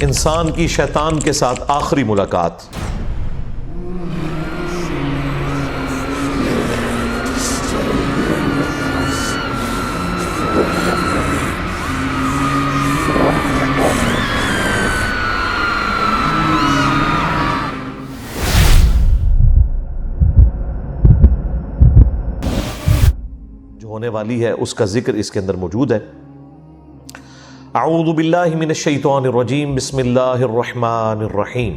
انسان کی شیطان کے ساتھ آخری ملاقات۔ جو ہونے والی ہے اس کا ذکر اس کے اندر موجود ہے۔ اعوذ باللہ من الشیطان الرجیم، بسم اللہ الرحمن الرحیم۔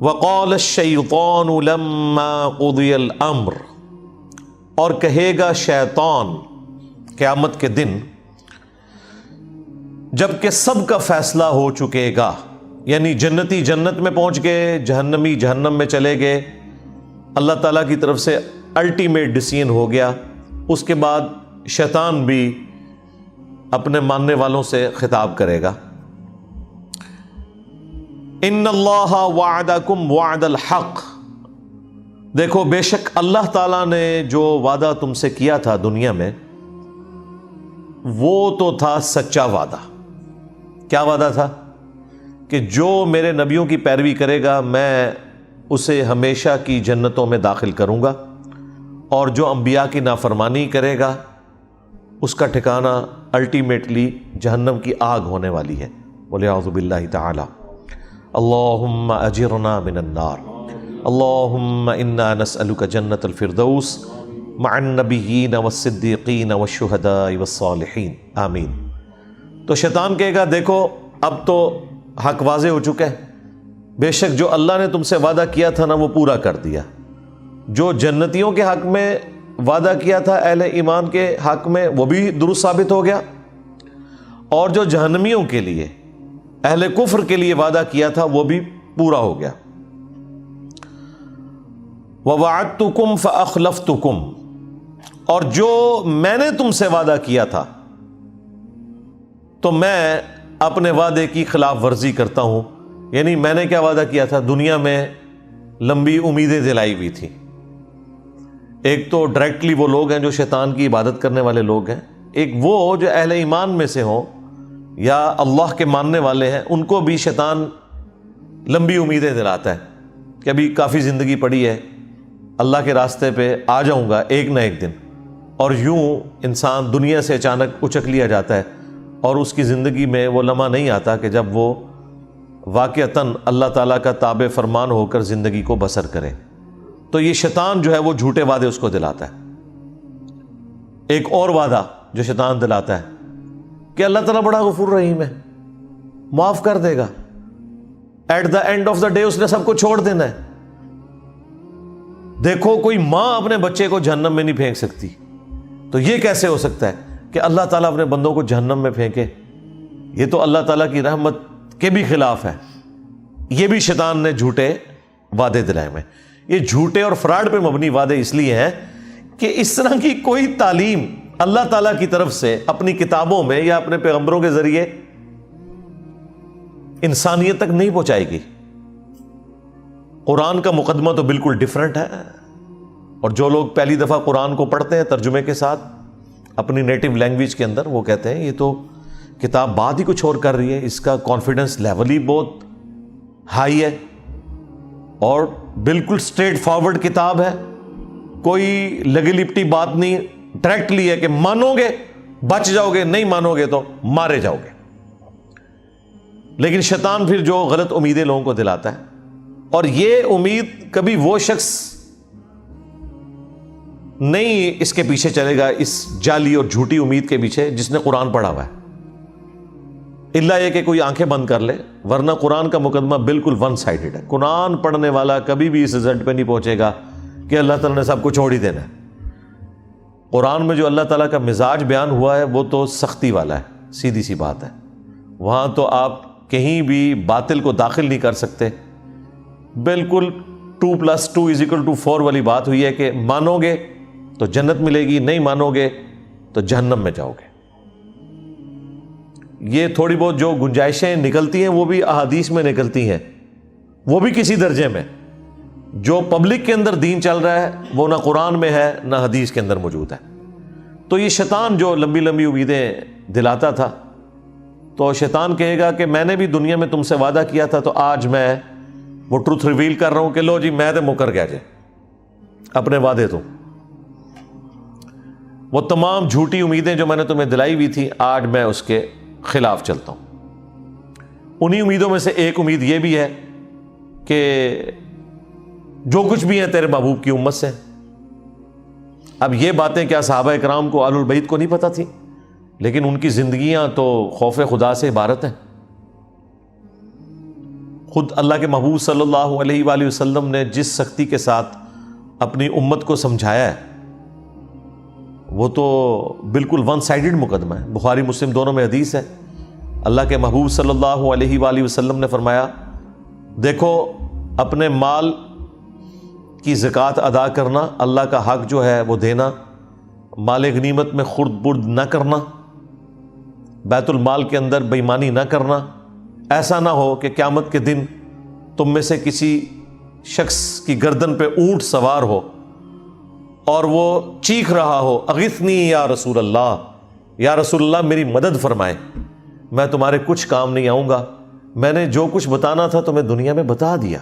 وقال الشیطان لما قضی الامر، اور کہے گا شیطان قیامت کے دن جب کہ سب کا فیصلہ ہو چکے گا، یعنی جنتی جنت میں پہنچ گئے، جہنمی جہنم میں چلے گئے، اللہ تعالیٰ کی طرف سے الٹیمیٹ ڈیسیژن ہو گیا، اس کے بعد شیطان بھی اپنے ماننے والوں سے خطاب کرے گا۔ ان اللہ وعدکم وعد الحق، دیکھو بے شک اللہ تعالیٰ نے جو وعدہ تم سے کیا تھا دنیا میں وہ تو تھا سچا وعدہ۔ کیا وعدہ تھا؟ کہ جو میرے نبیوں کی پیروی کرے گا میں اسے ہمیشہ کی جنتوں میں داخل کروں گا، اور جو انبیاء کی نافرمانی کرے گا اس کا ٹھکانہ الٹیمیٹلی جہنم کی آگ ہونے والی ہے۔ وَلِعَوْذُ بِاللَّهِ تَعَالَى اللہم اجرنا من النار، اللہم انا نسألک جنت الفردوس مع النبیین والصدیقین والشہداء والصالحین، آمین۔ تو شیطان کہے گا دیکھو اب تو حق واضح ہو چکا ہے، بے شک جو اللہ نے تم سے وعدہ کیا تھا نا وہ پورا کر دیا، جو جنتیوں کے حق میں وعدہ کیا تھا اہل ایمان کے حق میں وہ بھی درست ثابت ہو گیا، اور جو جہنمیوں کے لیے اہل کفر کے لیے وعدہ کیا تھا وہ بھی پورا ہو گیا۔ وَوَعَدْتُكُمْ فَأَخْلَفْتُكُمْ، اور جو میں نے تم سے وعدہ کیا تھا تو میں اپنے وعدے کی خلاف ورزی کرتا ہوں۔ یعنی میں نے کیا وعدہ کیا تھا؟ دنیا میں لمبی امیدیں دلائی ہوئی تھی۔ ایک تو ڈائریکٹلی وہ لوگ ہیں جو شیطان کی عبادت کرنے والے لوگ ہیں، ایک وہ جو اہل ایمان میں سے ہوں یا اللہ کے ماننے والے ہیں، ان کو بھی شیطان لمبی امیدیں دلاتا ہے کہ ابھی کافی زندگی پڑی ہے، اللہ کے راستے پہ آ جاؤں گا ایک نہ ایک دن، اور یوں انسان دنیا سے اچانک اچک لیا جاتا ہے، اور اس کی زندگی میں وہ لمحہ نہیں آتا کہ جب وہ واقعتاً اللہ تعالیٰ کا تابع فرمان ہو کر زندگی کو بسر کرے۔ تو یہ شیطان جو ہے وہ جھوٹے وعدے اس کو دلاتا ہے۔ ایک اور وعدہ جو شیطان دلاتا ہے کہ اللہ تعالیٰ بڑا غفور رحیم ہے، معاف کر دے گا، at the end of the day اس نے سب کو چھوڑ دینا ہے۔ دیکھو کوئی ماں اپنے بچے کو جہنم میں نہیں پھینک سکتی، تو یہ کیسے ہو سکتا ہے کہ اللہ تعالیٰ اپنے بندوں کو جہنم میں پھینکے؟ یہ تو اللہ تعالیٰ کی رحمت کے بھی خلاف ہے۔ یہ بھی شیطان نے جھوٹے وعدے دلائے ہوئے۔ یہ جھوٹے اور فراڈ پہ مبنی وعدے اس لیے ہیں کہ اس طرح کی کوئی تعلیم اللہ تعالیٰ کی طرف سے اپنی کتابوں میں یا اپنے پیغمبروں کے ذریعے انسانیت تک نہیں پہنچائے گی۔ قرآن کا مقدمہ تو بالکل ڈیفرنٹ ہے، اور جو لوگ پہلی دفعہ قرآن کو پڑھتے ہیں ترجمے کے ساتھ اپنی نیٹو لینگویج کے اندر، وہ کہتے ہیں یہ تو کتاب بات ہی کچھ اور کر رہی ہے، اس کا کانفیڈنس لیول ہی بہت ہائی ہے، اور بالکل اسٹریٹ فارورڈ کتاب ہے، کوئی لگی لپٹی بات نہیں، ڈائریکٹلی ہے کہ مانو گے بچ جاؤ گے، نہیں مانو گے تو مارے جاؤ گے۔ لیکن شیطان پھر جو غلط امیدیں لوگوں کو دلاتا ہے، اور یہ امید کبھی وہ شخص نہیں اس کے پیچھے چلے گا، اس جعلی اور جھوٹی امید کے پیچھے، جس نے قرآن پڑھا ہوا ہے، اللہ یہ کہ کوئی آنکھیں بند کر لے، ورنہ قرآن کا مقدمہ بالکل ون سائیڈڈ ہے۔ قرآن پڑھنے والا کبھی بھی اس رزلٹ پہ نہیں پہنچے گا کہ اللہ تعالیٰ نے سب کو چھوڑ ہی دینا ہے۔ قرآن میں جو اللہ تعالیٰ کا مزاج بیان ہوا ہے وہ تو سختی والا ہے، سیدھی سی بات ہے، وہاں تو آپ کہیں بھی باطل کو داخل نہیں کر سکتے۔ بالکل 2+2=4 والی بات ہوئی ہے کہ مانو گے تو جنت ملے گی، نہیں مانو گے تو جہنم میں جاؤ گے۔ یہ تھوڑی بہت جو گنجائشیں نکلتی ہیں وہ بھی احادیث میں نکلتی ہیں، وہ بھی کسی درجے میں۔ جو پبلک کے اندر دین چل رہا ہے وہ نہ قرآن میں ہے نہ حدیث کے اندر موجود ہے۔ تو یہ شیطان جو لمبی لمبی امیدیں دلاتا تھا تو شیطان کہے گا کہ میں نے بھی دنیا میں تم سے وعدہ کیا تھا، تو آج میں وہ ٹروتھ ریویل کر رہا ہوں کہ لو جی میں تو مکر گیا جی اپنے وعدے تو، وہ تمام جھوٹی امیدیں جو میں نے تمہیں دلائی ہوئی تھی آج میں اس کے خلاف چلتا ہوں۔ انہی امیدوں میں سے ایک امید یہ بھی ہے کہ جو کچھ بھی ہے تیرے محبوب کی امت سے۔ اب یہ باتیں کیا صحابہ اکرام کو، آل البیت کو نہیں پتہ تھی؟ لیکن ان کی زندگیاں تو خوف خدا سے عبارت ہیں۔ خود اللہ کے محبوب صلی اللہ علیہ وآلہ وسلم نے جس سختی کے ساتھ اپنی امت کو سمجھایا ہے وہ تو بالکل ون سائیڈڈ مقدمہ ہے۔ بخاری مسلم دونوں میں حدیث ہے، اللہ کے محبوب صلی اللہ علیہ وآلہ وسلم نے فرمایا، دیکھو اپنے مال کی زکوٰۃ ادا کرنا، اللہ کا حق جو ہے وہ دینا، مال غنیمت میں خرد برد نہ کرنا، بیت المال کے اندر بے ایمانی نہ کرنا، ایسا نہ ہو کہ قیامت کے دن تم میں سے کسی شخص کی گردن پہ اونٹ سوار ہو اور وہ چیخ رہا ہو، اغثنی یا رسول اللہ، یا رسول اللہ میری مدد فرمائے، میں تمہارے کچھ کام نہیں آؤں گا، میں نے جو کچھ بتانا تھا تمہیں دنیا میں بتا دیا۔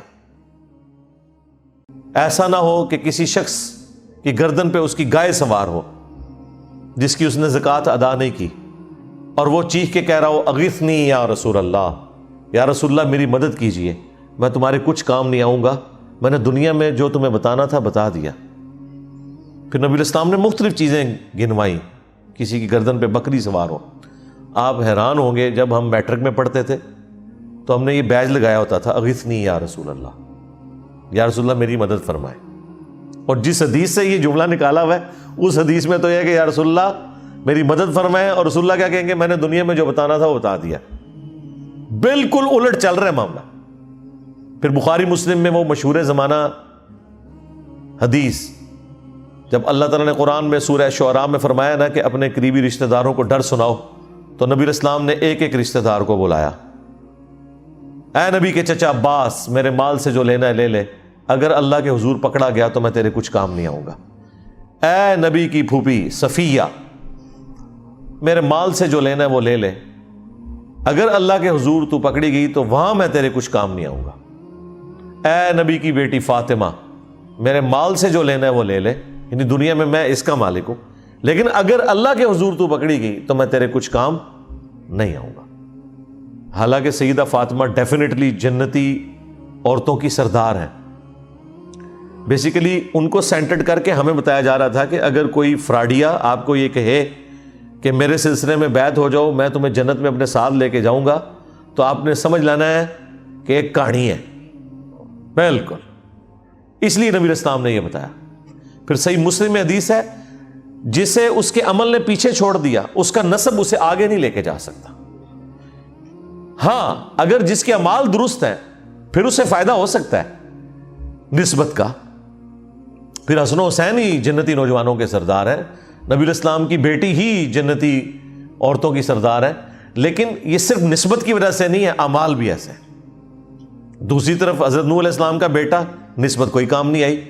ایسا نہ ہو کہ کسی شخص کی گردن پہ اس کی گائے سوار ہو جس کی اس نے زکوٰۃ ادا نہیں کی، اور وہ چیخ کے کہہ رہا ہو اغثنی یا رسول اللہ، یا رسول اللہ میری مدد کیجئے، میں تمہارے کچھ کام نہیں آؤں گا، میں نے دنیا میں جو تمہیں بتانا تھا بتا دیا۔ پھر نبی الاسلام نے مختلف چیزیں گنوائیں، کسی کی گردن پہ بکری سوار ہو۔ آپ حیران ہوں گے، جب ہم میٹرک میں پڑھتے تھے تو ہم نے یہ بیج لگایا ہوتا تھا، اغثنی یا رسول اللہ، یا رسول اللہ میری مدد فرمائے، اور جس حدیث سے یہ جملہ نکالا ہوا ہے اس حدیث میں تو یہ ہے کہ یا رسول اللہ میری مدد فرمائے، اور رسول اللہ کیا کہیں گے، میں نے دنیا میں جو بتانا تھا وہ بتا دیا۔ بالکل الٹ چل رہا ہے معاملہ۔ پھر بخاری مسلم میں وہ مشہور زمانہ حدیث، جب اللہ تعالیٰ نے قرآن میں سورہ شعراء میں فرمایا نا کہ اپنے قریبی رشتہ داروں کو ڈر سناؤ، تو نبی اسلام نے ایک ایک رشتہ دار کو بلایا، اے نبی کے چچا عباس میرے مال سے جو لینا ہے لے لے، اگر اللہ کے حضور پکڑا گیا تو میں تیرے کچھ کام نہیں آؤں گا۔ اے نبی کی پھوپھی صفیہ میرے مال سے جو لینا ہے وہ لے لے، اگر اللہ کے حضور تو پکڑی گئی تو وہاں میں تیرے کچھ کام نہیں آؤں گا۔ اے نبی کی بیٹی فاطمہ میرے مال سے جو لینا ہے وہ لے لے، یعنی دنیا میں اس کا مالک ہوں، لیکن اگر اللہ کے حضور تو پکڑی گئی تو میں تیرے کچھ کام نہیں آؤں گا۔ حالانکہ سیدہ فاطمہ ڈیفینیٹلی جنتی عورتوں کی سردار ہیں۔ بیسیکلی ان کو سینٹرڈ کر کے ہمیں بتایا جا رہا تھا کہ اگر کوئی فراڈیا آپ کو یہ کہے کہ میرے سلسلے میں بیعت ہو جاؤ، میں تمہیں جنت میں اپنے ساتھ لے کے جاؤں گا، تو آپ نے سمجھ لینا ہے کہ ایک کہانی ہے۔ بالکل، اس لیے نبی اسلام نے یہ بتایا۔ پھر صحیح مسلم میں حدیث ہے، جسے اس کے عمل نے پیچھے چھوڑ دیا اس کا نسب اسے آگے نہیں لے کے جا سکتا۔ ہاں اگر جس کے اعمال درست ہیں پھر اسے فائدہ ہو سکتا ہے نسبت کا۔ پھر حسن و حسین ہی جنتی نوجوانوں کے سردار ہیں، نبی الاسلام کی بیٹی ہی جنتی عورتوں کی سردار ہے، لیکن یہ صرف نسبت کی وجہ سے نہیں ہے، اعمال بھی ایسے ہیں۔ دوسری طرف حضرت نوح علیہ السلام کا بیٹا، نسبت کوئی کام نہیں آئی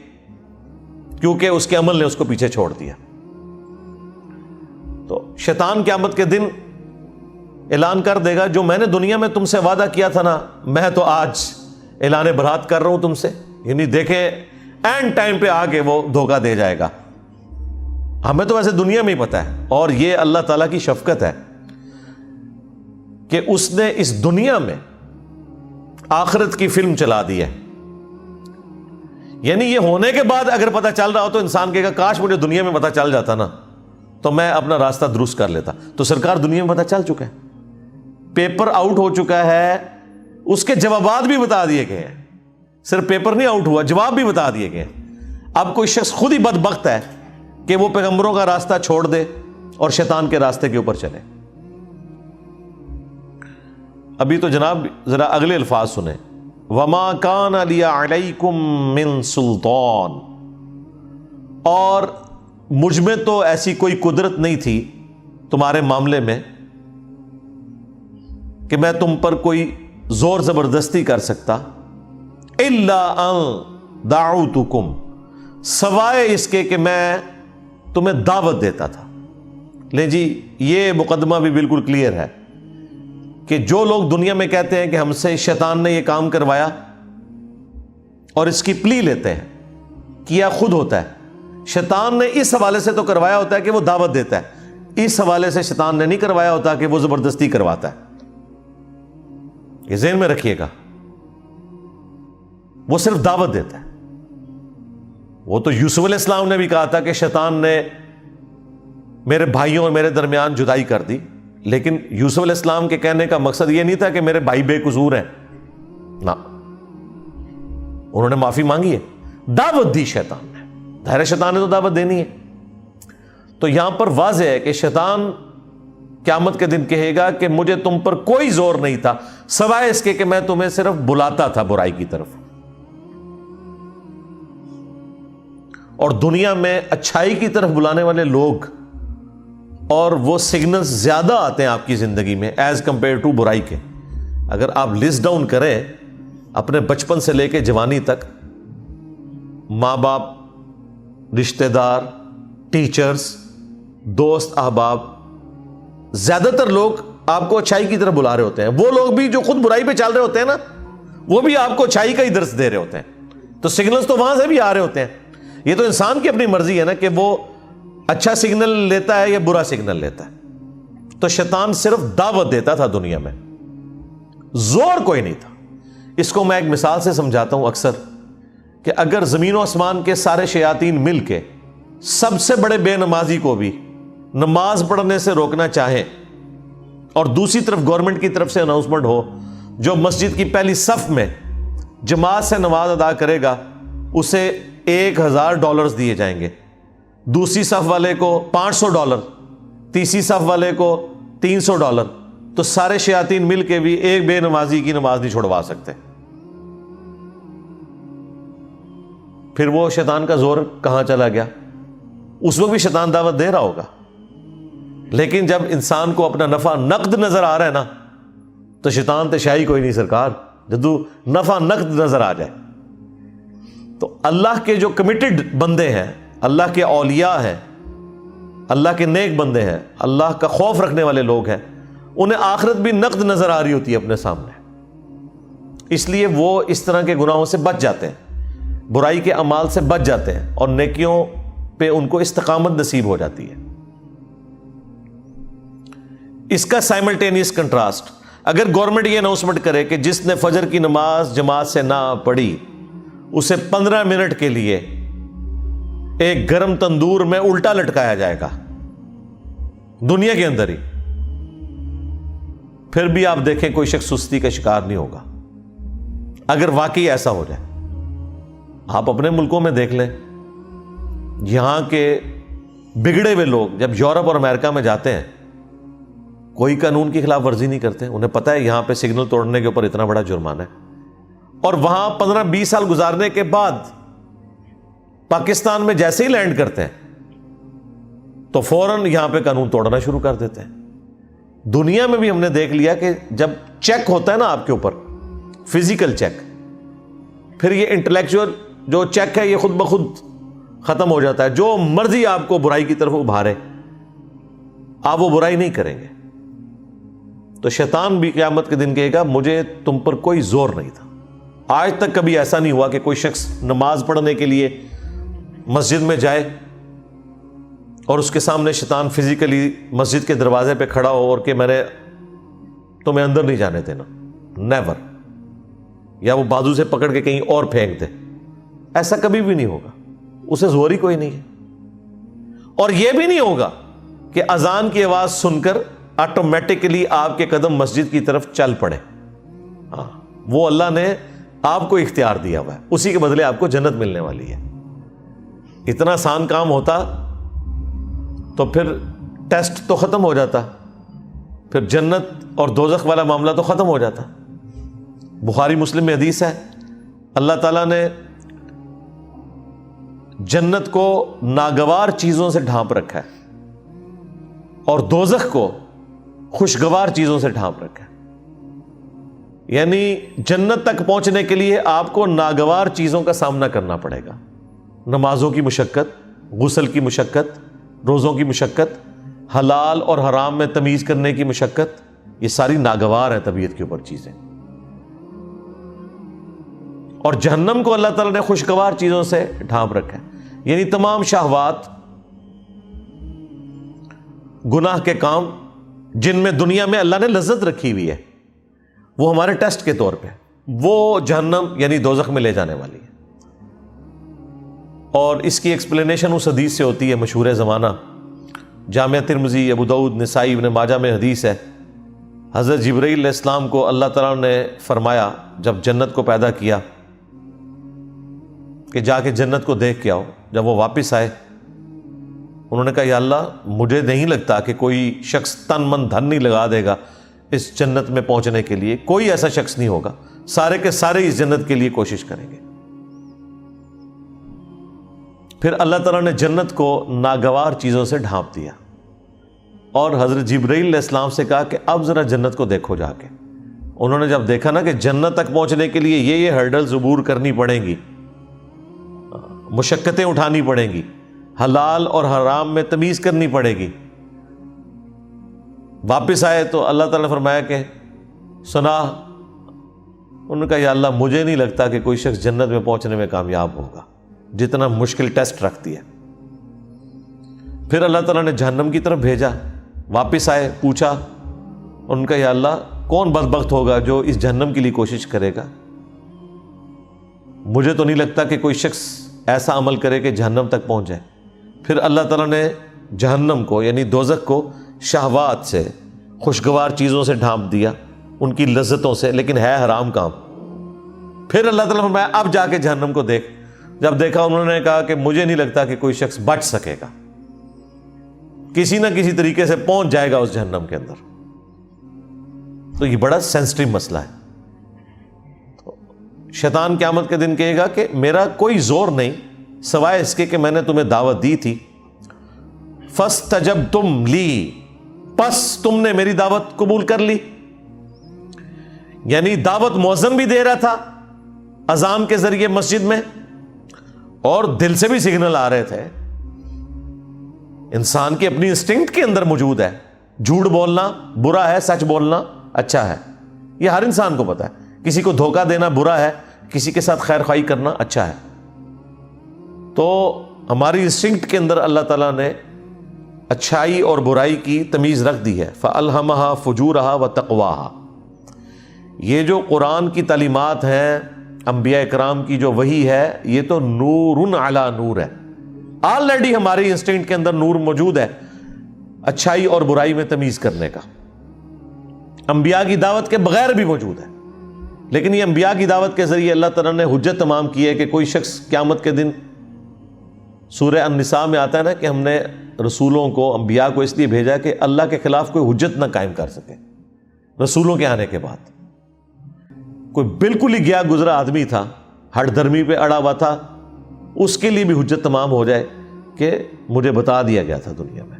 کیونکہ اس کے عمل نے اس کو پیچھے چھوڑ دیا۔ تو شیطان قیامت کے دن اعلان کر دے گا، جو میں نے دنیا میں تم سے وعدہ کیا تھا نا، میں تو آج اعلان برات کر رہا ہوں تم سے، یعنی دیکھیں اینڈ ٹائم پہ آ کے وہ دھوکہ دے جائے گا۔ ہمیں تو ویسے دنیا میں ہی پتہ ہے، اور یہ اللہ تعالیٰ کی شفقت ہے کہ اس نے اس دنیا میں آخرت کی فلم چلا دی ہے۔ یعنی یہ ہونے کے بعد اگر پتہ چل رہا ہو تو انسان کہے گا کاش مجھے دنیا میں پتہ چل جاتا نا، تو میں اپنا راستہ درست کر لیتا۔ تو سرکار دنیا میں پتہ چل چکا ہے، پیپر آؤٹ ہو چکا ہے، اس کے جوابات بھی بتا دیے گئے ہیں، صرف پیپر نہیں آؤٹ ہوا، جواب بھی بتا دیے گئے ہیں۔ اب کوئی شخص خود ہی بدبخت ہے کہ وہ پیغمبروں کا راستہ چھوڑ دے اور شیطان کے راستے کے اوپر چلے۔ ابھی تو جناب ذرا اگلے الفاظ سنیں، وَمَا كَانَ لِيَ عَلَيْكُمْ مِنْ سُلْطَانٍ، اور مجھ میں تو ایسی کوئی قدرت نہیں تھی تمہارے معاملے میں کہ میں تم پر کوئی زور زبردستی کر سکتا، إِلَّا أَن دَعُوتُكُمْ، سوائے اس کے کہ میں تمہیں دعوت دیتا تھا۔ لیں جی، یہ مقدمہ بھی بالکل کلیئر ہے کہ جو لوگ دنیا میں کہتے ہیں کہ ہم سے شیطان نے یہ کام کروایا اور اس کی پلی لیتے ہیں، کیا خود ہوتا ہے، شیطان نے اس حوالے سے تو کروایا ہوتا ہے کہ وہ دعوت دیتا ہے، اس حوالے سے شیطان نے نہیں کروایا ہوتا کہ وہ زبردستی کرواتا ہے. یہ ذہن میں رکھیے گا، وہ صرف دعوت دیتا ہے. وہ تو یوسف علیہ السلام نے بھی کہا تھا کہ شیطان نے میرے بھائیوں اور میرے درمیان جدائی کر دی، لیکن یوسف علیہ السلام کے کہنے کا مقصد یہ نہیں تھا کہ میرے بھائی بے قصور ہیں، نہ، انہوں نے معافی مانگی ہے، دعوت دی شیطان نے. ظاہر شیطان نے تو دعوت دینی ہے. تو یہاں پر واضح ہے کہ شیطان قیامت کے دن کہے گا کہ مجھے تم پر کوئی زور نہیں تھا سوائے اس کے کہ میں تمہیں صرف بلاتا تھا برائی کی طرف. اور دنیا میں اچھائی کی طرف بلانے والے لوگ اور وہ سگنلز زیادہ آتے ہیں آپ کی زندگی میں ایز کمپیئر ٹو برائی کے. اگر آپ لسٹ ڈاؤن کریں اپنے بچپن سے لے کے جوانی تک، ماں باپ، رشتہ دار، ٹیچرز، دوست، احباب، زیادہ تر لوگ آپ کو اچھائی کی طرف بلا رہے ہوتے ہیں. وہ لوگ بھی جو خود برائی پہ چل رہے ہوتے ہیں نا، وہ بھی آپ کو اچھائی کا ہی درس دے رہے ہوتے ہیں. تو سگنلز تو وہاں سے بھی آ رہے ہوتے ہیں. یہ تو انسان کی اپنی مرضی ہے نا کہ وہ اچھا سگنل لیتا ہے یا برا سگنل لیتا ہے. تو شیطان صرف دعوت دیتا تھا دنیا میں، زور کوئی نہیں تھا. اس کو میں ایک مثال سے سمجھاتا ہوں اکثر، کہ اگر زمین و آسمان کے سارے شیاطین مل کے سب سے بڑے بے نمازی کو بھی نماز پڑھنے سے روکنا چاہیں، اور دوسری طرف گورنمنٹ کی طرف سے اناؤنسمنٹ ہو جو مسجد کی پہلی صف میں جماعت سے نماز ادا کرے گا اسے $1000 دیے جائیں گے، دوسری صف والے کو $500، تیسری صف والے کو $300، تو سارے شیاطین مل کے بھی ایک بے نمازی کی نماز نہیں چھوڑوا سکتے. پھر وہ شیطان کا زور کہاں چلا گیا؟ اس وقت بھی شیطان دعوت دے رہا ہوگا، لیکن جب انسان کو اپنا نفع نقد نظر آ رہا ہے نا، تو شیطان تے شاہی کوئی نہیں سرکار، جدو نفع نقد نظر آ جائے. تو اللہ کے جو کمیٹڈ بندے ہیں، اللہ کے اولیاء ہیں، اللہ کے نیک بندے ہیں، اللہ کا خوف رکھنے والے لوگ ہیں، انہیں آخرت بھی نقد نظر آ رہی ہوتی ہے اپنے سامنے، اس لیے وہ اس طرح کے گناہوں سے بچ جاتے ہیں، برائی کے اعمال سے بچ جاتے ہیں، اور نیکیوں پہ ان کو استقامت نصیب ہو جاتی ہے. اس کا سائملٹینیس کنٹراسٹ، اگر گورنمنٹ یہ اناؤنسمنٹ کرے کہ جس نے فجر کی نماز جماعت سے نہ پڑھی اسے 15 منٹ کے لیے ایک گرم تندور میں الٹا لٹکایا جائے گا دنیا کے اندر ہی، پھر بھی آپ دیکھیں کوئی شخص سستی کا شکار نہیں ہوگا. اگر واقعی ایسا ہو جائے، آپ اپنے ملکوں میں دیکھ لیں، یہاں کے بگڑے ہوئے لوگ جب یورپ اور امریکہ میں جاتے ہیں کوئی قانون کی خلاف ورزی نہیں کرتے، انہیں پتہ ہے یہاں پہ سگنل توڑنے کے اوپر اتنا بڑا جرمانہ ہے، اور وہاں 15-20 سال گزارنے کے بعد پاکستان میں جیسے ہی لینڈ کرتے ہیں تو فوراً یہاں پہ قانون توڑنا شروع کر دیتے ہیں. دنیا میں بھی ہم نے دیکھ لیا کہ جب چیک ہوتا ہے نا آپ کے اوپر، فزیکل چیک، پھر یہ انٹلیکچوئل جو چیک ہے یہ خود بخود ختم ہو جاتا ہے. جو مرضی آپ کو برائی کی طرف ابھارے آپ وہ برائی نہیں کریں گے. تو شیطان بھی قیامت کے دن کہے گا مجھے تم پر کوئی زور نہیں تھا. آج تک کبھی ایسا نہیں ہوا کہ کوئی شخص نماز پڑھنے کے لیے مسجد میں جائے اور اس کے سامنے شیطان فزیکلی مسجد کے دروازے پہ کھڑا ہو اور کہ میں نے تمہیں اندر نہیں جانے دینا، نیور، یا وہ بازو سے پکڑ کے کہیں اور پھینک دے. ایسا کبھی بھی نہیں ہوگا، اسے زور ہی کوئی نہیں ہے. اور یہ بھی نہیں ہوگا کہ اذان کی آواز سن کر آٹومیٹکلی آپ کے قدم مسجد کی طرف چل پڑے. ہاں، وہ اللہ نے آپ کو اختیار دیا ہوا ہے، اسی کے بدلے آپ کو جنت ملنے والی ہے. اتنا آسان کام ہوتا تو پھر ٹیسٹ تو ختم ہو جاتا، پھر جنت اور دوزخ والا معاملہ تو ختم ہو جاتا. بخاری مسلم میں حدیث ہے، اللہ تعالیٰ نے جنت کو ناگوار چیزوں سے ڈھانپ رکھا ہے اور دوزخ کو خوشگوار چیزوں سے ڈھانپ رکھا ہے. یعنی جنت تک پہنچنے کے لیے آپ کو ناگوار چیزوں کا سامنا کرنا پڑے گا، نمازوں کی مشقت، غسل کی مشقت، روزوں کی مشقت، حلال اور حرام میں تمیز کرنے کی مشقت، یہ ساری ناگوار ہیں طبیعت کے اوپر چیزیں. اور جہنم کو اللہ تعالیٰ نے خوشگوار چیزوں سے ڈھانپ رکھا ہے. یعنی تمام شہوات، گناہ کے کام جن میں دنیا میں اللہ نے لذت رکھی ہوئی ہے، وہ ہمارے ٹیسٹ کے طور پہ وہ جہنم یعنی دوزخ میں لے جانے والی ہے. اور اس کی ایکسپلینیشن اس حدیث سے ہوتی ہے مشہور زمانہ، جامعہ ترمذی، ابو داؤد، نسائی، ابن ماجہ میں حدیث ہے. حضرت جبرائیل علیہ السلام کو اللہ تعالیٰ نے فرمایا جب جنت کو پیدا کیا کہ جا کے جنت کو دیکھ کے آؤ. جب وہ واپس آئے انہوں نے کہا یا اللہ مجھے نہیں لگتا کہ کوئی شخص تن من دھن نہیں لگا دے گا اس جنت میں پہنچنے کے لیے، کوئی ایسا شخص نہیں ہوگا، سارے کے سارے اس جنت کے لیے کوشش کریں گے. پھر اللہ تعالیٰ نے جنت کو ناگوار چیزوں سے ڈھانپ دیا اور حضرت جبرائیل علیہ السلام سے کہا کہ اب ذرا جنت کو دیکھو جا کے. انہوں نے جب دیکھا نا کہ جنت تک پہنچنے کے لیے یہ ہرڈلز عبور کرنی پڑیں گی، مشقتیں اٹھانی پڑیں گی، حلال اور حرام میں تمیز کرنی پڑے گی، واپس آئے تو اللہ تعالیٰ نے فرمایا کہ سنا. انہوں نے کہا یا اللہ مجھے نہیں لگتا کہ کوئی شخص جنت میں پہنچنے میں کامیاب ہوگا، جتنا مشکل ٹیسٹ رکھتی ہے. پھر اللہ تعالیٰ نے جہنم کی طرف بھیجا، واپس آئے، پوچھا. ان کا یا اللہ کون بدبخت ہوگا جو اس جہنم کے لیے کوشش کرے گا؟ مجھے تو نہیں لگتا کہ کوئی شخص ایسا عمل کرے کہ جہنم تک پہنچ جائے. پھر اللہ تعالیٰ نے جہنم کو یعنی دوزخ کو شہوات سے، خوشگوار چیزوں سے ڈھانپ دیا، ان کی لذتوں سے، لیکن ہے حرام کام. پھر اللہ تعالیٰ نے فرمایا اب جا کے جہنم کو دیکھ. جب دیکھا انہوں نے کہا کہ مجھے نہیں لگتا کہ کوئی شخص بچ سکے گا، کسی نہ کسی طریقے سے پہنچ جائے گا اس جہنم کے اندر. تو یہ بڑا سینسٹیو مسئلہ ہے. شیطان قیامت کے دن کہے گا کہ میرا کوئی زور نہیں سوائے اس کے کہ میں نے تمہیں دعوت دی تھی، فاستجبتم لی، پس تم نے میری دعوت قبول کر لی. یعنی دعوت مؤذن بھی دے رہا تھا اذان کے ذریعے مسجد میں، اور دل سے بھی سگنل آ رہے تھے. انسان کی اپنی انسٹنکٹ کے اندر موجود ہے، جھوٹ بولنا برا ہے، سچ بولنا اچھا ہے. یہ ہر انسان کو پتا ہے. کسی کو دھوکہ دینا برا ہے، کسی کے ساتھ خیر خواہی کرنا اچھا ہے. تو ہماری انسٹنکٹ کے اندر اللہ تعالیٰ نے اچھائی اور برائی کی تمیز رکھ دی ہے. فَأَلْهَمَهَا فُجُورَهَا وَتَقْوَاهَا. یہ جو قرآن کی تعلیمات ہیں، انبیاء اکرام کی جو وحی ہے، یہ تو نور علی نور ہے. آلریڈی ہماری انسٹنکٹ کے اندر نور موجود ہے اچھائی اور برائی میں تمیز کرنے کا. انبیاء کی دعوت کے بغیر بھی موجود ہے، لیکن یہ انبیاء کی دعوت کے ذریعے اللہ تعالیٰ نے حجت تمام کی ہے کہ کوئی شخص قیامت کے دن، سورہ النساء میں آتا ہے نا کہ ہم نے رسولوں کو، انبیاء کو اس لیے بھیجا کہ اللہ کے خلاف کوئی حجت نہ قائم کر سکے. رسولوں کے آنے کے بعد کوئی بالکل ہی گیا گزرا آدمی تھا، ہٹ دھرمی پہ اڑا ہوا تھا، اس کے لیے بھی حجت تمام ہو جائے کہ مجھے بتا دیا گیا تھا دنیا میں،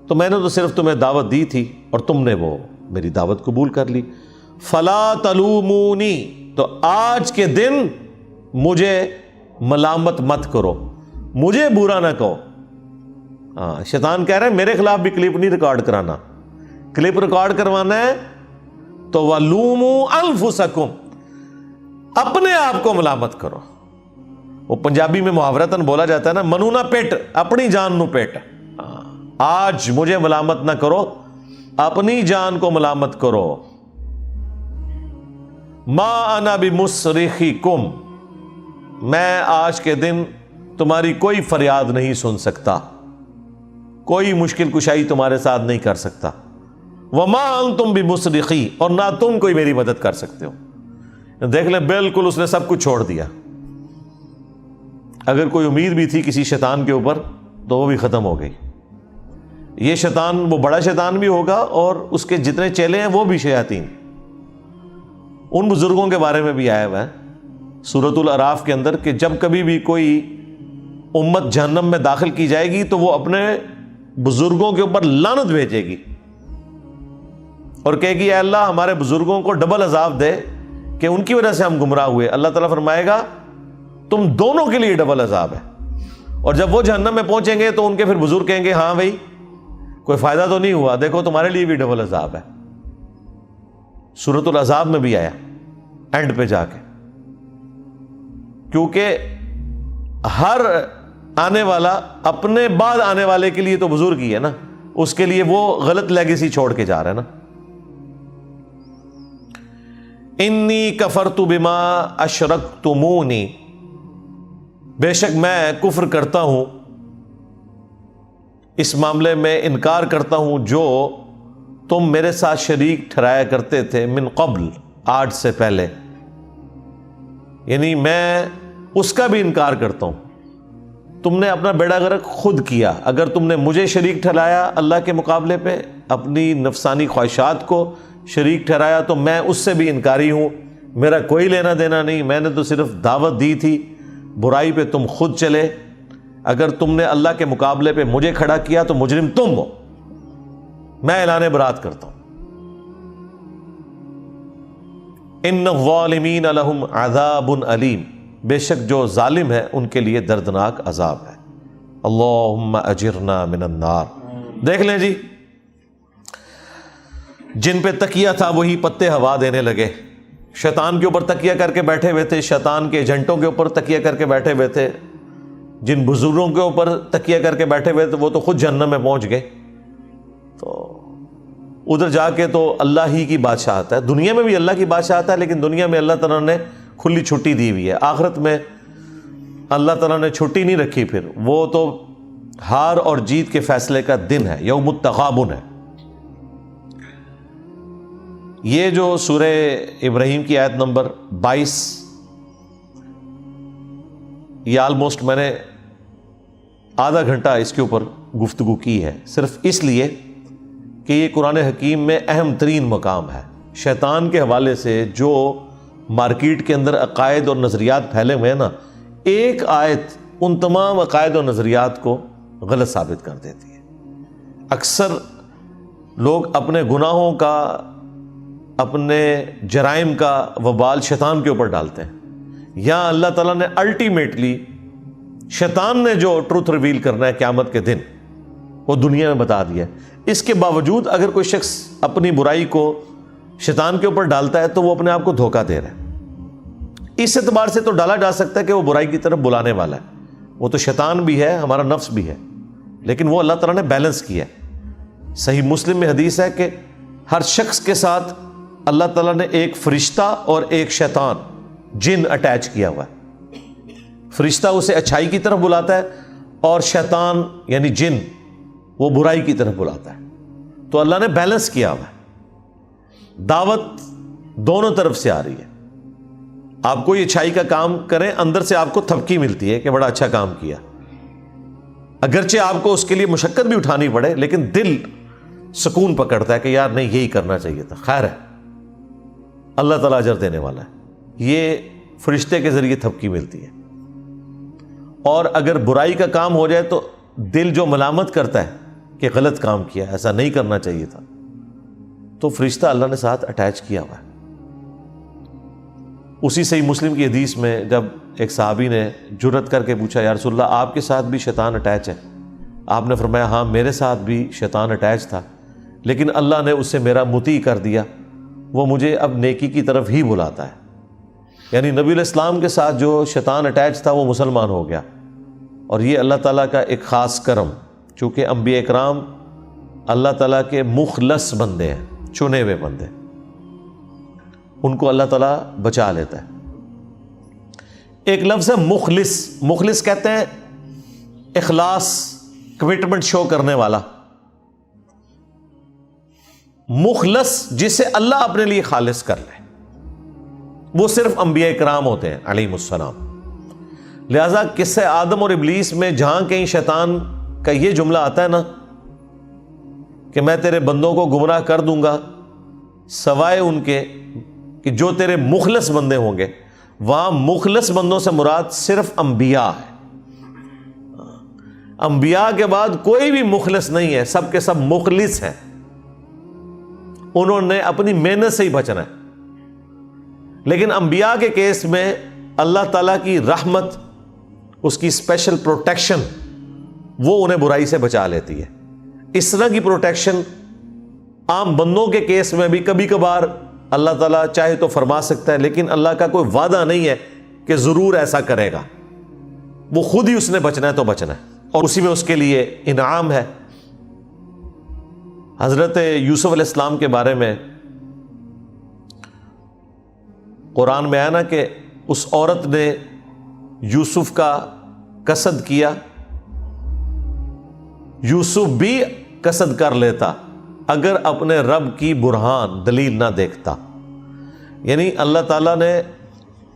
تو میں نے تو صرف تمہیں دعوت دی تھی اور تم نے وہ میری دعوت قبول کر لی. فلا تلومونی، تو آج کے دن مجھے ملامت مت کرو، مجھے برا نہ کہو. شیطان کہہ رہے ہیں میرے خلاف بھی کلپ نہیں ریکارڈ کرانا. کلپ ریکارڈ کروانا ہے تو وَلُومُوا أَنفُسَكُمْ، اپنے آپ کو ملامت کرو. وہ پنجابی میں محاورتاً بولا جاتا ہے نا، منو نہ پیٹ، اپنی جان نو پیٹ. آج مجھے ملامت نہ کرو، اپنی جان کو ملامت کرو. ما انا بمصرخکم، میں آج کے دن تمہاری کوئی فریاد نہیں سن سکتا، کوئی مشکل کشائی تمہارے ساتھ نہیں کر سکتا. وما انتم بمصرخی، اور نہ تم کوئی میری مدد کر سکتے ہو. دیکھ لیں بالکل اس نے سب کچھ چھوڑ دیا. اگر کوئی امید بھی تھی کسی شیطان کے اوپر تو وہ بھی ختم ہو گئی. یہ شیطان وہ بڑا شیطان بھی ہوگا اور اس کے جتنے چیلے ہیں وہ بھی شیاطین. ان بزرگوں کے بارے میں بھی آیا ہوا ہے سورۃ الاعراف کے اندر کہ جب کبھی بھی کوئی امت جہنم میں داخل کی جائے گی تو وہ اپنے بزرگوں کے اوپر لعنت بھیجے گی اور کہے گی اے اللہ ہمارے بزرگوں کو ڈبل عذاب دے کہ ان کی وجہ سے ہم گمراہ ہوئے. اللہ تعالیٰ فرمائے گا تم دونوں کے لیے ڈبل عذاب ہے. اور جب وہ جہنم میں پہنچیں گے تو ان کے پھر بزرگ کہیں گے ہاں بھائی کوئی فائدہ تو نہیں ہوا، دیکھو تمہارے لیے بھی ڈبل عذاب ہے۔ سورۃ العذاب میں بھی آیا اینڈ پہ جا کے، کیونکہ ہر آنے والا اپنے بعد آنے والے کے لیے تو بزرگ ہی ہے نا، اس کے لیے وہ غلط لیگیسی چھوڑ کے جا رہا ہے نا۔ انی کفرت بما اشرکتمونی، بے شک میں کفر کرتا ہوں، اس معاملے میں انکار کرتا ہوں جو تم میرے ساتھ شریک ٹھہرایا کرتے تھے، من قبل، آج سے پہلے، یعنی میں اس کا بھی انکار کرتا ہوں۔ تم نے اپنا بیڑا غرق خود کیا، اگر تم نے مجھے شریک ٹھہرایا اللہ کے مقابلے پہ، اپنی نفسانی خواہشات کو شریک ٹھہرایا، تو میں اس سے بھی انکاری ہوں، میرا کوئی لینا دینا نہیں، میں نے تو صرف دعوت دی تھی، برائی پہ تم خود چلے، اگر تم نے اللہ کے مقابلے پہ مجھے کھڑا کیا تو مجرم تم ہو، میں اعلان برات کرتا ہوں۔ ان الظالمین لہم عذاب علیم، بے شک جو ظالم ہے ان کے لیے دردناک عذاب ہے۔ اللہم اجرنا من النار۔ دیکھ لیں جی، جن پہ تکیہ تھا وہی پتے ہوا دینے لگے، شیطان کے اوپر تکیہ کر کے بیٹھے ہوئے تھے، شیطان کے ایجنٹوں کے اوپر تکیہ کر کے بیٹھے ہوئے تھے، جن بزرگوں کے اوپر تکیہ کر کے بیٹھے ہوئے تھے وہ تو خود جہنم میں پہنچ گئے۔ تو ادھر جا کے تو اللہ ہی کی بادشاہت ہے، دنیا میں بھی اللہ کی بادشاہت ہے، لیکن دنیا میں اللہ تعالیٰ نے کھلی چھٹی دی ہوئی ہے، آخرت میں اللہ تعالیٰ نے چھٹی نہیں رکھی، پھر وہ تو ہار اور جیت کے فیصلے کا دن ہے، یوم التغابن ہے۔ یہ جو سورہ ابراہیم کی آیت نمبر 22، یہ آلموسٹ میں نے آدھا گھنٹہ اس کے اوپر گفتگو کی ہے، صرف اس لیے کہ یہ قرآن حکیم میں اہم ترین مقام ہے۔ شیطان کے حوالے سے جو مارکیٹ کے اندر عقائد اور نظریات پھیلے ہوئے ہیں نا، ایک آیت ان تمام عقائد اور نظریات کو غلط ثابت کر دیتی ہے۔ اکثر لوگ اپنے گناہوں کا، اپنے جرائم کا وبال شیطان کے اوپر ڈالتے ہیں، یا اللہ تعالیٰ نے الٹیمیٹلی شیطان نے جو ٹروتھ ریویل کرنا ہے قیامت کے دن وہ دنیا میں بتا دیا ہے۔ اس کے باوجود اگر کوئی شخص اپنی برائی کو شیطان کے اوپر ڈالتا ہے تو وہ اپنے آپ کو دھوکہ دے رہا ہے۔ اس اعتبار سے تو ڈالا جا سکتا ہے کہ وہ برائی کی طرف بلانے والا ہے، وہ تو شیطان بھی ہے، ہمارا نفس بھی ہے، لیکن وہ اللہ تعالیٰ نے بیلنس کیا ہے۔ صحیح مسلم میں حدیث ہے کہ ہر شخص کے ساتھ اللہ تعالیٰ نے ایک فرشتہ اور ایک شیطان، جن اٹیچ کیا ہوا ہے۔ فرشتہ اسے اچھائی کی طرف بلاتا ہے اور شیطان یعنی جن وہ برائی کی طرف بلاتا ہے، تو اللہ نے بیلنس کیا ہوا ہے، دعوت دونوں طرف سے آ رہی ہے۔ آپ کوئی اچھائی کا کام کریں، اندر سے آپ کو تھپکی ملتی ہے کہ بڑا اچھا کام کیا، اگرچہ آپ کو اس کے لیے مشقت بھی اٹھانی پڑے، لیکن دل سکون پکڑتا ہے کہ یار نہیں، یہی کرنا چاہیے تھا، خیر ہے، اللہ تعالیٰ اجر دینے والا ہے۔ یہ فرشتے کے ذریعے تھپکی ملتی ہے۔ اور اگر برائی کا کام ہو جائے تو دل جو ملامت کرتا ہے کہ غلط کام کیا، ایسا نہیں کرنا چاہیے تھا، تو فرشتہ اللہ نے ساتھ اٹیچ کیا ہوا ہے۔ اسی صحیح مسلم کی حدیث میں جب ایک صحابی نے جرأت کر کے پوچھا، یا رسول اللہ آپ کے ساتھ بھی شیطان اٹیچ ہے؟ آپ نے فرمایا ہاں میرے ساتھ بھی شیطان اٹیچ تھا، لیکن اللہ نے اسے میرا مطیع کر دیا، وہ مجھے اب نیکی کی طرف ہی بلاتا ہے۔ یعنی نبی علیہ السلام کے ساتھ جو شیطان اٹیچ تھا وہ مسلمان ہو گیا، اور یہ اللہ تعالیٰ کا ایک خاص کرم، چونکہ انبیاء اکرام اللہ تعالیٰ کے مخلص بندے ہیں، چنے ہوئے بندے، ان کو اللہ تعالیٰ بچا لیتا ہے۔ ایک لفظ ہے مخلص، مخلص کہتے ہیں اخلاص، کمٹمنٹ شو کرنے والا۔ مخلص جسے اللہ اپنے لیے خالص کر لے، وہ صرف انبیاء اکرام ہوتے ہیں علیہم السلام۔ لہذا قصہ آدم اور ابلیس میں جہاں کہیں شیطان کا یہ جملہ آتا ہے نا کہ میں تیرے بندوں کو گمراہ کر دوں گا سوائے ان کے کہ جو تیرے مخلص بندے ہوں گے، وہاں مخلص بندوں سے مراد صرف انبیاء ہے۔ انبیاء کے بعد کوئی بھی مخلص نہیں ہے، سب کے سب مخلص ہیں، انہوں نے اپنی محنت سے ہی بچنا ہے۔ لیکن انبیاء کے کیس میں اللہ تعالیٰ کی رحمت، اس کی اسپیشل پروٹیکشن، وہ انہیں برائی سے بچا لیتی ہے۔ اس طرح کی پروٹیکشن عام بندوں کے کیس میں بھی کبھی کبھار اللہ تعالیٰ چاہے تو فرما سکتا ہے، لیکن اللہ کا کوئی وعدہ نہیں ہے کہ ضرور ایسا کرے گا. وہ خود ہی اس نے بچنا ہے تو بچنا ہے، اور اسی میں اس کے لیے انعام ہے. حضرت یوسف علیہ السلام کے بارے میں قرآن میں آیا نا کہ اس عورت نے یوسف کا قصد کیا، یوسف بھی قصد کر لیتا اگر اپنے رب کی برہان دلیل نہ دیکھتا. یعنی اللہ تعالیٰ نے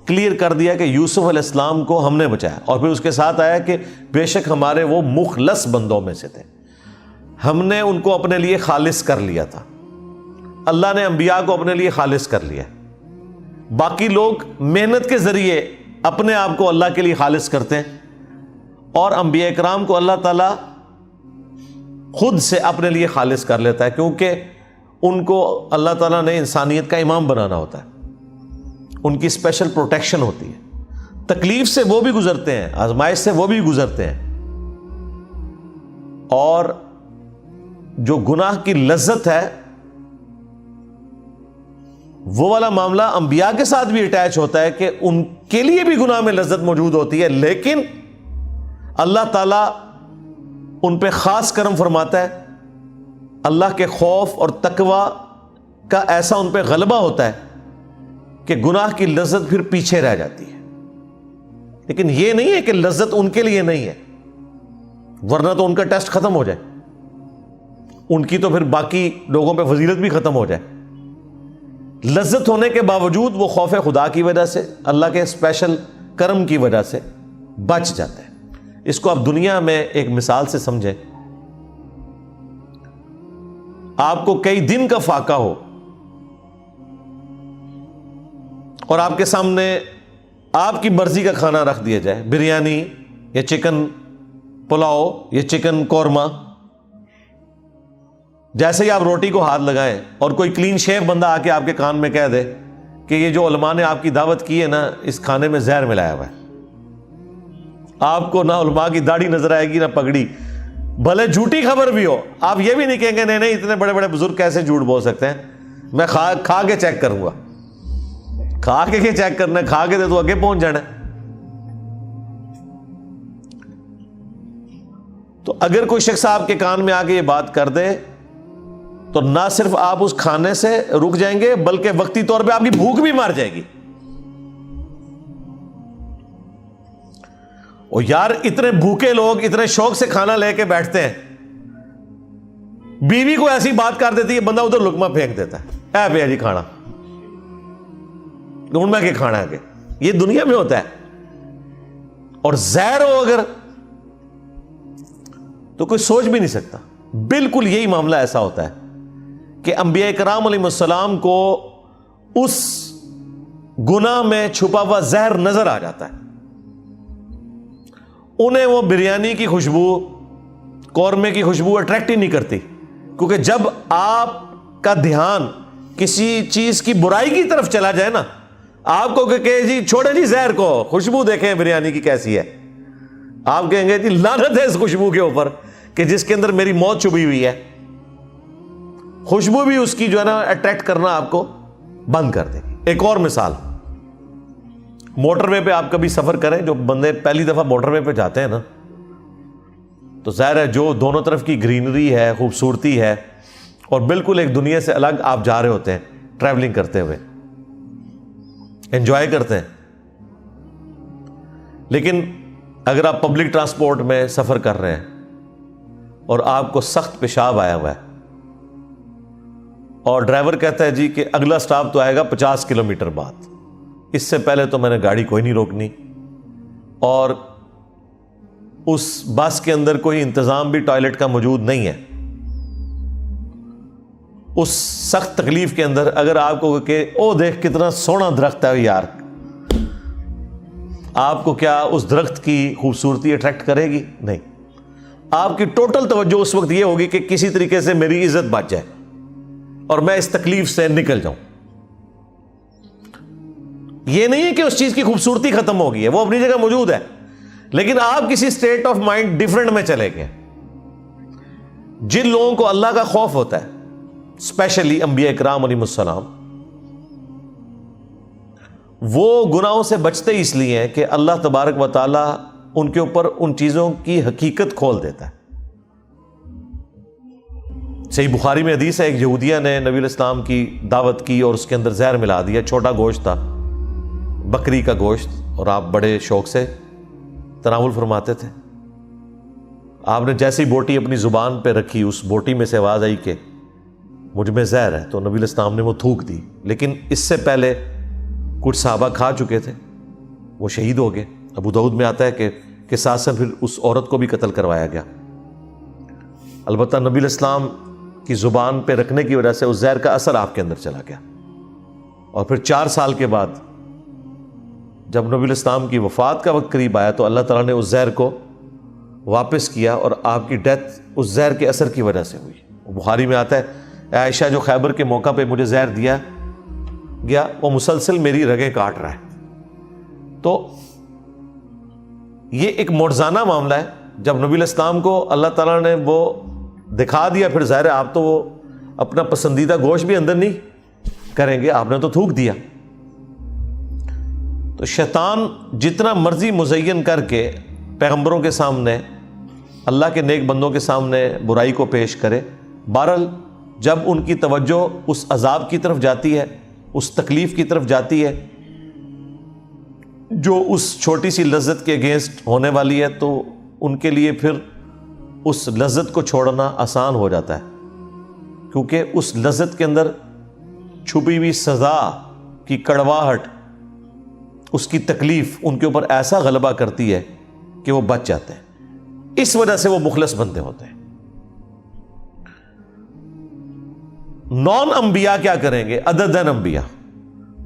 کلیئر کر دیا کہ یوسف علیہ السلام کو ہم نے بچایا، اور پھر اس کے ساتھ آیا کہ بے شک ہمارے وہ مخلص بندوں میں سے تھے، ہم نے ان کو اپنے لیے خالص کر لیا تھا. اللہ نے انبیاء کو اپنے لیے خالص کر لیا. باقی لوگ محنت کے ذریعے اپنے آپ کو اللہ کے لیے خالص کرتے ہیں، اور انبیاء اکرام کو اللہ تعالیٰ خود سے اپنے لیے خالص کر لیتا ہے، کیونکہ ان کو اللہ تعالیٰ نے انسانیت کا امام بنانا ہوتا ہے. ان کی اسپیشل پروٹیکشن ہوتی ہے. تکلیف سے وہ بھی گزرتے ہیں، آزمائش سے وہ بھی گزرتے ہیں، اور جو گناہ کی لذت ہے وہ والا معاملہ انبیاء کے ساتھ بھی اٹیچ ہوتا ہے کہ ان کے لیے بھی گناہ میں لذت موجود ہوتی ہے، لیکن اللہ تعالیٰ ان پہ خاص کرم فرماتا ہے. اللہ کے خوف اور تقوی کا ایسا ان پہ غلبہ ہوتا ہے کہ گناہ کی لذت پھر پیچھے رہ جاتی ہے. لیکن یہ نہیں ہے کہ لذت ان کے لیے نہیں ہے، ورنہ تو ان کا ٹیسٹ ختم ہو جائے، ان کی تو پھر باقی لوگوں پہ فضیلت بھی ختم ہو جائے. لذت ہونے کے باوجود وہ خوف خدا کی وجہ سے، اللہ کے اسپیشل کرم کی وجہ سے بچ جاتا ہے. اس کو آپ دنیا میں ایک مثال سے سمجھیں. آپ کو کئی دن کا فاقہ ہو اور آپ کے سامنے آپ کی مرضی کا کھانا رکھ دیا جائے، بریانی یا چکن پلاؤ یا چکن قورمہ. جیسے ہی آپ روٹی کو ہاتھ لگائیں اور کوئی کلین شیف بندہ آ کے آپ کے کان میں کہہ دے کہ یہ جو علماء نے آپ کی دعوت کی ہے نا، اس کھانے میں زہر ملایا ہوا ہے، آپ کو نہ علماء کی داڑھی نظر آئے گی نہ پگڑی. بھلے جھوٹی خبر بھی ہو، آپ یہ بھی نہیں کہیں گے نہیں نہیں اتنے بڑے بڑے بزرگ کیسے جھوٹ بول سکتے ہیں، میں کھا کے چیک کروں گا. کھا کے چیک کرنا ہے، کھا کے تو آگے پہنچ جانا ہے. تو اگر کوئی شخص آپ کے کان میں آ کے یہ بات کر دے تو نہ صرف آپ اس کھانے سے رک جائیں گے بلکہ وقتی طور پہ آپ کی بھوک بھی مار جائے گی. اور یار اتنے بھوکے لوگ اتنے شوق سے کھانا لے کے بیٹھتے ہیں، بیوی کو ایسی بات کر دیتی ہے بندہ ادھر لقمہ پھینک دیتا ہے، اے بھیا جی کھانا ڈھونڈ میں کہ کھانا ہے. یہ دنیا میں ہوتا ہے. اور زہر ہو اگر تو کوئی سوچ بھی نہیں سکتا. بالکل یہی معاملہ ایسا ہوتا ہے کہ انبیاء کرام علیہ السلام کو اس گناہ میں چھپا ہوا زہر نظر آ جاتا ہے. انہیں وہ بریانی کی خوشبو، قورمے کی خوشبو اٹریکٹ ہی نہیں کرتی، کیونکہ جب آپ کا دھیان کسی چیز کی برائی کی طرف چلا جائے نا، آپ کو کہ جی چھوڑے جی زہر کو، خوشبو دیکھیں بریانی کی کیسی ہے، آپ کہیں گے جی لعنت ہے اس خوشبو کے اوپر کہ جس کے اندر میری موت چھپی ہوئی ہے. خوشبو بھی اس کی جو ہے نا اٹریکٹ کرنا آپ کو بند کر دے گی. ایک اور مثال، موٹر وے پہ آپ کبھی سفر کریں، جو بندے پہلی دفعہ موٹر وے پہ جاتے ہیں نا، تو ظاہر ہے جو دونوں طرف کی گرینری ہے، خوبصورتی ہے، اور بالکل ایک دنیا سے الگ آپ جا رہے ہوتے ہیں ٹریولنگ کرتے ہوئے، انجوائے کرتے ہیں. لیکن اگر آپ پبلک ٹرانسپورٹ میں سفر کر رہے ہیں اور آپ کو سخت پیشاب آیا ہوا ہے اور ڈرائیور کہتا ہے جی کہ اگلا سٹاپ تو آئے گا 50 کلومیٹر بعد، اس سے پہلے تو میں نے گاڑی کوئی نہیں روکنی، اور اس بس کے اندر کوئی انتظام بھی ٹوائلٹ کا موجود نہیں ہے، اس سخت تکلیف کے اندر اگر آپ کو کہ او دیکھ کتنا سونا درخت ہے یار، آپ کو کیا اس درخت کی خوبصورتی اٹریکٹ کرے گی؟ نہیں. آپ کی ٹوٹل توجہ اس وقت یہ ہوگی کہ کسی طریقے سے میری عزت بچ جائے اور میں اس تکلیف سے نکل جاؤں. یہ نہیں ہے کہ اس چیز کی خوبصورتی ختم ہو گئی ہے، وہ اپنی جگہ موجود ہے، لیکن آپ کسی اسٹیٹ آف مائنڈ ڈفرنٹ میں چلے گئے. جن لوگوں کو اللہ کا خوف ہوتا ہے، اسپیشلی انبیاء اکرام علیہ السلام، وہ گناہوں سے بچتے اس لیے ہیں کہ اللہ تبارک و تعالی ان کے اوپر ان چیزوں کی حقیقت کھول دیتا ہے۔ صحیح بخاری میں حدیث ہے، ایک یہودیہ نے نبی علیہ السلام کی دعوت کی اور اس کے اندر زہر ملا دیا۔ چھوٹا گوشت تھا، بکری کا گوشت، اور آپ بڑے شوق سے تناول فرماتے تھے۔ آپ نے جیسی بوٹی اپنی زبان پہ رکھی، اس بوٹی میں سے آواز آئی کہ مجھ میں زہر ہے، تو نبی علیہ السلام نے وہ تھوک دی۔ لیکن اس سے پہلے کچھ صحابہ کھا چکے تھے، وہ شہید ہو گئے۔ ابو داؤد میں آتا ہے کہ قصاص سے پھر اس عورت کو بھی قتل کروایا گیا۔ البتہ نبی علیہ السلام کی زبان پہ رکھنے کی وجہ سے اس زہر کا اثر آپ کے اندر چلا گیا، اور پھر 4 سال کے بعد جب نبی علیہ السلام کی وفات کا وقت قریب آیا تو اللہ تعالیٰ نے اس زہر کو واپس کیا، اور آپ کی ڈیتھ اس زہر کے اثر کی وجہ سے ہوئی۔ بخاری میں آتا ہے، اے عائشہ جو خیبر کے موقع پہ مجھے زہر دیا گیا وہ مسلسل میری رگیں کاٹ رہا ہے۔ تو یہ ایک معجزانہ معاملہ ہے۔ جب نبی علیہ السلام کو اللہ تعالیٰ نے وہ دکھا دیا، پھر ظاہر ہے آپ تو وہ اپنا پسندیدہ گوشت بھی اندر نہیں کریں گے، آپ نے تو تھوک دیا۔ تو شیطان جتنا مرضی مزین کر کے پیغمبروں کے سامنے، اللہ کے نیک بندوں کے سامنے برائی کو پیش کرے، بہرحال جب ان کی توجہ اس عذاب کی طرف جاتی ہے، اس تکلیف کی طرف جاتی ہے جو اس چھوٹی سی لذت کے اگینسٹ ہونے والی ہے، تو ان کے لیے پھر اس لذت کو چھوڑنا آسان ہو جاتا ہے، کیونکہ اس لذت کے اندر چھپی ہوئی سزا کی کڑواہٹ، اس کی تکلیف ان کے اوپر ایسا غلبہ کرتی ہے کہ وہ بچ جاتے ہیں۔ اس وجہ سے وہ مخلص بندے ہوتے ہیں۔ نون انبیاء کیا کریں گے؟ عددن انبیاء،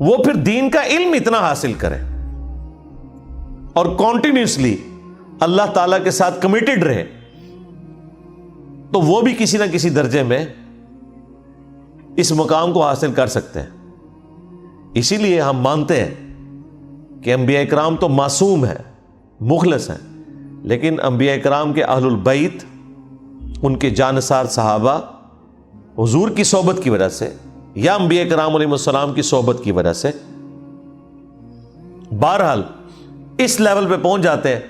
وہ پھر دین کا علم اتنا حاصل کریں اور کنٹینیوسلی اللہ تعالیٰ کے ساتھ کمیٹڈ رہے، تو وہ بھی کسی نہ کسی درجے میں اس مقام کو حاصل کر سکتے ہیں۔ اسی لیے ہم مانتے ہیں کہ انبیاء اکرام تو معصوم ہیں، مخلص ہیں، لیکن انبیاء اکرام کے اہل البیت، ان کے جانثار صحابہ، حضور کی صحبت کی وجہ سے یا انبیاء اکرام علیہ السلام کی صحبت کی وجہ سے بہرحال اس لیول پہ پہنچ جاتے ہیں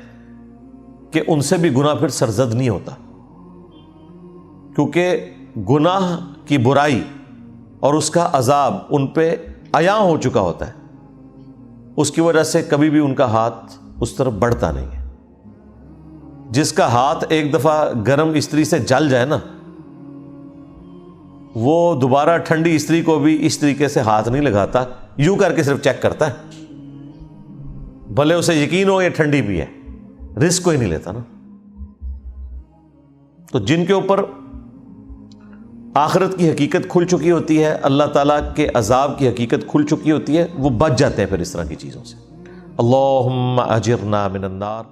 کہ ان سے بھی گناہ پھر سرزد نہیں ہوتا، کیونکہ گناہ کی برائی اور اس کا عذاب ان پہ عیاں ہو چکا ہوتا ہے۔ اس کی وجہ سے کبھی بھی ان کا ہاتھ اس طرف بڑھتا نہیں ہے۔ جس کا ہاتھ ایک دفعہ گرم استری سے جل جائے نا، وہ دوبارہ ٹھنڈی استری کو بھی اس طریقے سے ہاتھ نہیں لگاتا، یوں کر کے صرف چیک کرتا ہے، بھلے اسے یقین ہو یہ ٹھنڈی بھی ہے، رسک کوئی نہیں لیتا نا۔ تو جن کے اوپر آخرت کی حقیقت کھل چکی ہوتی ہے، اللہ تعالیٰ کے عذاب کی حقیقت کھل چکی ہوتی ہے، وہ بچ جاتے ہیں پھر اس طرح کی چیزوں سے۔ اللہم اجرنا من النار۔